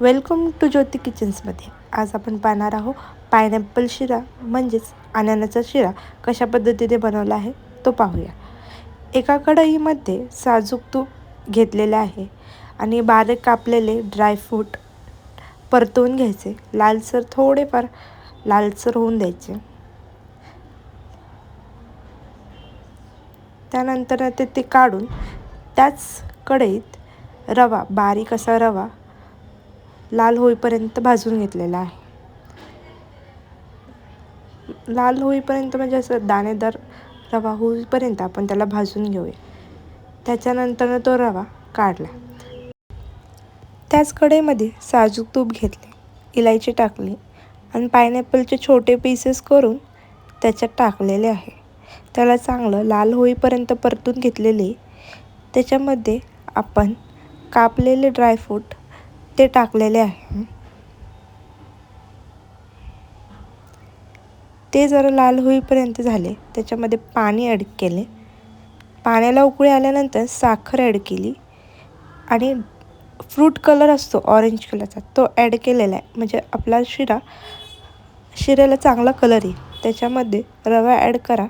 Welcome to ज्योती किचन्समध्ये. आज आपण पाहणार आहोत पायनॅपल शिरा म्हणजेच अननसाचा शिरा कशा पद्धतीने बनवला आहे तो पाहूया. एका कढईमध्ये साजूक तूप घेतलेले आहे आणि बारीक कापलेले ड्रायफ्रूट परतवून घ्यायचे. थोडेफार लालसर होऊन द्यायचे. त्यानंतर ते काढून त्याच कढईत बारीक असा रवा लाल होईपर्यंत भाजून घेतलेला आहे. लाल होईपर्यंत म्हणजे असं दाणेदार रवा होईपर्यंत आपण त्याला भाजून घेऊया. त्याच्यानंतर तो रवा काढला. त्याच कढईमध्ये साजूक तूप घेतले, इलायची टाकली आणि पायनॅपलचे छोटे पीसेस करून त्याच्यात टाकलेले आहे. त्याला चांगलं लाल होईपर्यंत परतून घेतलेले. त्याच्यामध्ये आपण कापलेले ड्रायफ्रूट ते टाकलेले आहे. ते जरा लाल होईपर्यंत झाले. त्याच्यामध्ये पाणी ॲड केले. पाण्याला उकळी आल्यानंतर साखर ॲड केली आणि फ्रूट कलर असतो ऑरेंज कलरचा तो ॲड केलेला आहे. म्हणजे आपला शिऱ्याला चांगला कलर येईल. त्याच्यामध्ये रवा ॲड करा.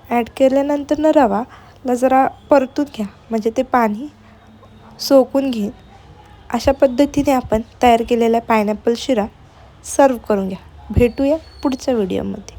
ॲड केल्यानंतर रवाला जरा परतून घ्या, म्हणजे ते पाणी सोकून घेईल. अशा पद्धतीने आपण तयार केलेला पायनॅपल शिरा सर्व करून घ्या. भेटूया पुढच्या व्हिडिओमध्ये.